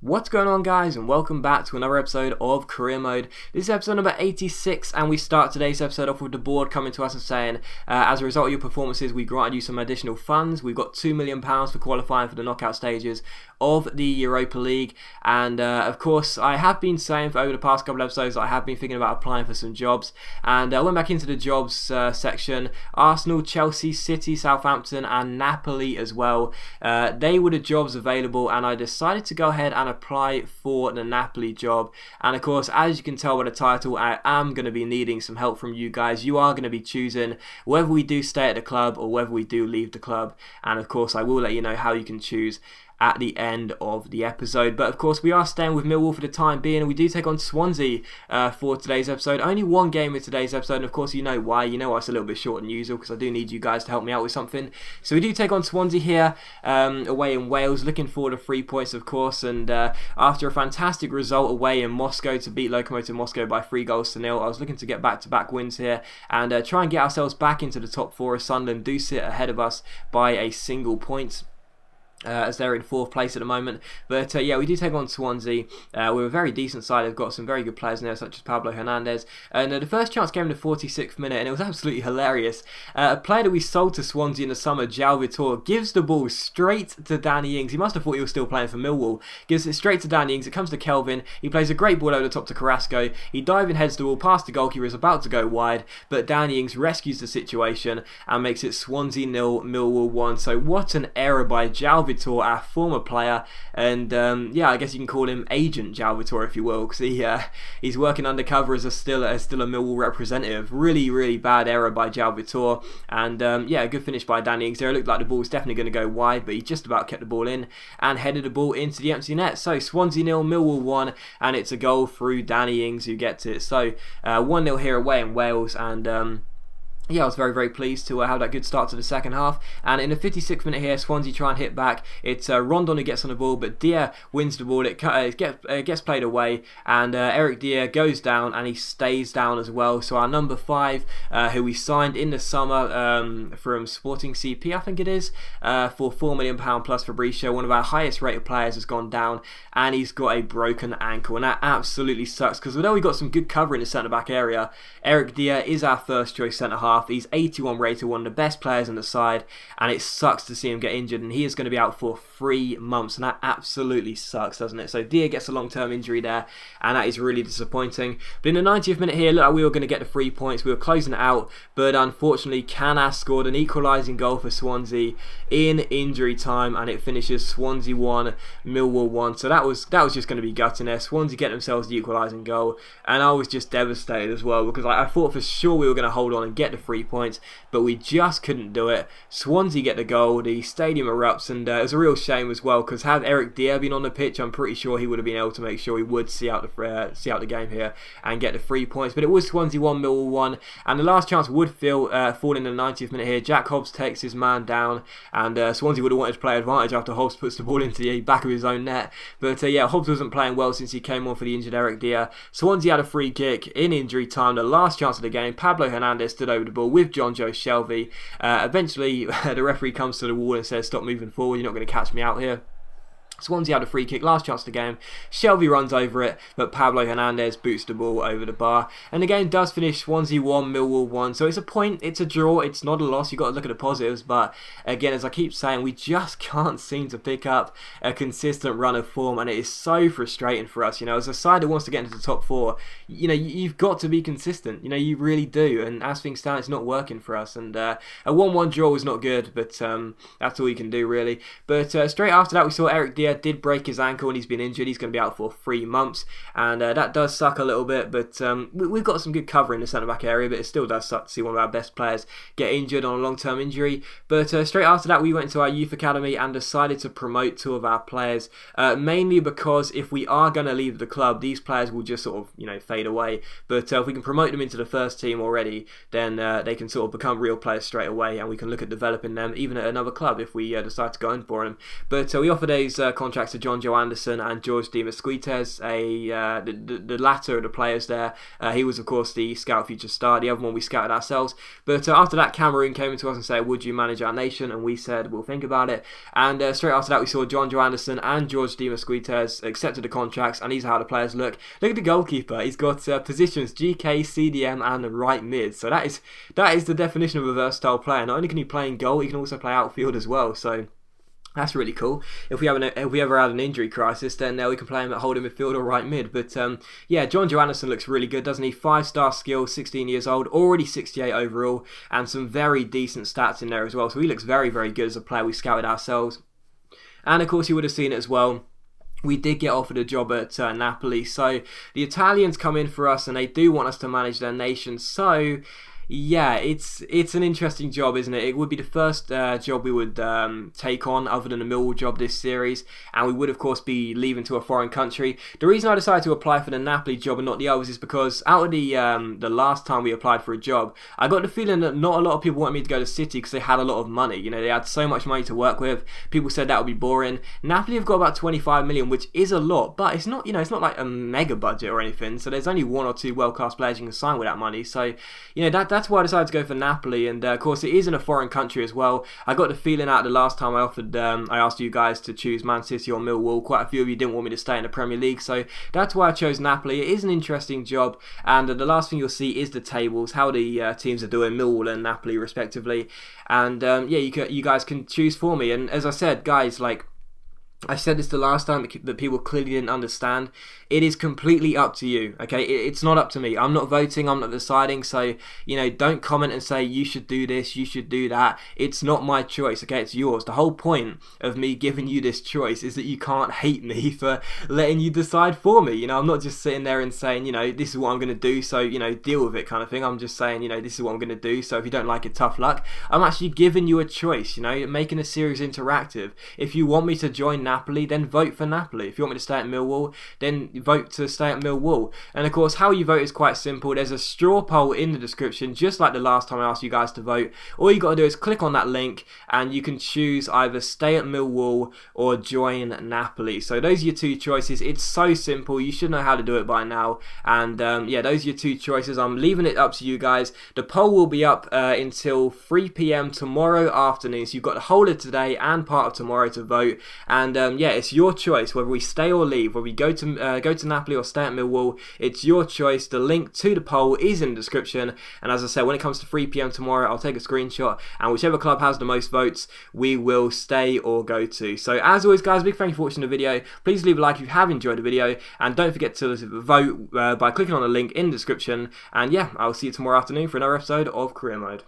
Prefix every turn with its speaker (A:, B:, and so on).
A: What's going on, guys, and welcome back to another episode of Career Mode. This is episode number 86, and we start today's episode off with the board coming to us and saying, as a result of your performances, we granted you some additional funds. We've got £2 million for qualifying for the knockout stages of the Europa League, and of course I have been saying for over the past couple of episodes that I have been thinking about applying for some jobs, and I went back into the jobs section. Arsenal, Chelsea, City, Southampton and Napoli as well. They were the jobs available, and I decided to go ahead and apply for the Napoli job. And of course, as you can tell by the title, I am going to be needing some help from you guys. You are going to be choosing whether we do stay at the club or whether we do leave the club, and of course I will let you know how you can choose at the end of the episode. But of course we are staying with Millwall for the time being, and we do take on Swansea for today's episode. Only one game in today's episode, and of course you know why. You know it's a little bit shorter than usual because I do need you guys to help me out with something. So we do take on Swansea here away in Wales, looking for the 3 points of course, and after a fantastic result away in Moscow to beat Lokomotiv Moscow by 3-0, I was looking to get back-to-back wins here and try and get ourselves back into the top 4 as Sunderland do sit ahead of us by a single point. As they're in 4th place at the moment. But yeah, we do take on Swansea. We're a very decent side. They've got some very good players in there, such as Pablo Hernandez. And the first chance came in the 46th minute, and it was absolutely hilarious. A player that we sold to Swansea in the summer, João Vitor, gives the ball straight to Danny Ings. He must have thought he was still playing for Millwall. Gives it straight to Danny Ings. It comes to Kelvin. He plays a great ball over the top to Carrasco. He diving heads the ball past the goalkeeper, is about to go wide, but Danny Ings rescues the situation and makes it Swansea 0, Millwall 1. So what an error by João Vitor, our former player, and yeah, I guess you can call him Agent João Vitor if you will, because he's working undercover as still a Millwall representative. Really bad error by João Vitor, and yeah, a good finish by Danny Ings there. It looked like the ball was definitely going to go wide, but he just about kept the ball in and headed the ball into the empty net. So Swansea 0, Millwall 1, and it's a goal through Danny Ings who gets it. So 1-0 here away in Wales, and yeah, I was very pleased to have that good start to the second half. And in the 56th minute here, Swansea try and hit back. It's Rondon who gets on the ball, but Dier wins the ball. It gets played away, and Eric Dier goes down, and he stays down as well. So our number 5, who we signed in the summer from Sporting CP, I think it is, for £4 million plus Fabrizio, one of our highest rated players, has gone down, and he's got a broken ankle, and that absolutely sucks, because although we got some good cover in the centre-back area, Eric Dier is our first choice centre-half. He's 81 rated, one of the best players on the side, and it sucks to see him get injured, and he is going to be out for 3 months, and that absolutely sucks, doesn't it? So Dier gets a long-term injury there, and that is really disappointing. But in the 90th minute here, looked like we were going to get the 3 points. We were closing it out, but unfortunately Canas scored an equalising goal for Swansea in injury time, and it finishes Swansea 1, Millwall 1. So that was just going to be gutting there. Swansea get themselves the equalising goal, and I was just devastated as well, because I thought for sure we were going to hold on and get the 3 points, but we just couldn't do it. Swansea get the goal, the stadium erupts, and it was a real shame as well, because had Eric Dier been on the pitch, I'm pretty sure he would have been able to make sure he would see out the game here and get the 3 points. But it was Swansea 1, Millwall 1, and the last chance would fall in the 90th minute here. Jack Hobbs takes his man down, and Swansea would have wanted to play advantage after Hobbs puts the ball into the back of his own net. But yeah, Hobbs wasn't playing well since he came on for the injured Eric Dier. Swansea had a free kick in injury time, the last chance of the game. Pablo Hernandez stood over the ball with John Joe Shelby. Eventually the referee comes to the wall and says, "Stop moving forward, you're not going to catch me out here." Swansea had a free kick, last chance of the game. Shelby runs over it, but Pablo Hernandez boots the ball over the bar. And the game does finish Swansea 1, Millwall 1. So it's a point, it's a draw, it's not a loss. You've got to look at the positives. But again, as I keep saying, we just can't seem to pick up a consistent run of form. And it is so frustrating for us. You know, as a side that wants to get into the top 4, you know, you've got to be consistent. You know, you really do. And as things stand, it's not working for us. And a 1-1 draw was not good, but that's all you can do, really. But straight after that, we saw Eric Dier did break his ankle, and he's been injured. He's going to be out for 3 months, and that does suck a little bit, but we've got some good cover in the centre-back area, but it still does suck to see one of our best players get injured on a long-term injury. But straight after that, we went to our youth academy and decided to promote 2 of our players, mainly because if we are going to leave the club, these players will just sort of, you know, fade away. But if we can promote them into the first team already, then they can sort of become real players straight away, and we can look at developing them even at another club if we decide to go in for them. But we offered these contracts to John Joe Anderson and George Di Mesquites. The latter of the players there, he was of course the Scout Future Star. The other one we scouted ourselves. But after that, Cameroon came into us and said, would you manage our nation? And we said, we'll think about it. And straight after that, we saw John Joe Anderson and George Di Mesquites accepted the contracts, and these are how the players look. Look at the goalkeeper. He's got positions GK, CDM, and right mid. So that is the definition of a versatile player. Not only can he play in goal, he can also play outfield as well. So that's really cool. If we ever had an injury crisis, then we can play him at holding midfield or right mid. But yeah, John Joe Anderson looks really good, doesn't he? 5-star skill, 16 years old, already 68 overall, and some very decent stats in there as well. So he looks very, very good as a player we scouted ourselves. And of course, you would have seen it as well. We did get offered a job at Napoli. So the Italians come in for us, and they do want us to manage their nation. So yeah, it's an interesting job, isn't it? It would be the first job we would take on other than the Millwall job this series, and we would of course be leaving to a foreign country. The reason I decided to apply for the Napoli job and not the others is because out of the last time we applied for a job, I got the feeling that not a lot of people wanted me to go to City because they had a lot of money. You know, they had so much money to work with. People said that would be boring. Napoli have got about 25 million, which is a lot, but it's not, you know, it's not like a mega budget or anything. So there's only 1 or 2 world-class players you can sign with that money. So, you know, that's why I decided to go for Napoli, and of course it is in a foreign country as well. I got the feeling out the last time I asked you guys to choose Man City or Millwall. Quite a few of you didn't want me to stay in the Premier League, so that's why I chose Napoli. It is an interesting job, and the last thing you'll see is the tables, how the teams are doing, Millwall and Napoli respectively. And yeah, you guys can choose for me. And as I said, guys, like I said this the last time that people clearly didn't understand. It is completely up to you, okay? It's not up to me. I'm not voting, I'm not deciding, so, you know, don't comment and say you should do this, you should do that. It's not my choice, okay? It's yours. The whole point of me giving you this choice is that you can't hate me for letting you decide for me. You know, I'm not just sitting there and saying, you know, this is what I'm going to do, so, you know, deal with it kind of thing. I'm just saying, you know, this is what I'm going to do, so if you don't like it, tough luck. I'm actually giving you a choice, you know, making a series interactive. If you want me to join Napoli, then vote for Napoli. If you want me to stay at Millwall, then vote to stay at Millwall. And of course, how you vote is quite simple. There's a straw poll in the description, just like the last time I asked you guys to vote. All you got to do is click on that link, and you can choose either stay at Millwall or join Napoli. So those are your 2 choices. It's so simple. You should know how to do it by now. And yeah, those are your 2 choices. I'm leaving it up to you guys. The poll will be up until 3 PM tomorrow afternoon. So you've got the whole of today and part of tomorrow to vote. And yeah, it's your choice whether we stay or leave, whether we go to Napoli or stay at Millwall. It's your choice. The link to the poll is in the description, and as I said, when it comes to 3 PM tomorrow, I'll take a screenshot, and whichever club has the most votes, we will stay or go to. So as always, guys, big thank you for watching the video. Please leave a like if you have enjoyed the video, and don't forget to vote by clicking on the link in the description. And yeah, I'll see you tomorrow afternoon for another episode of Career Mode.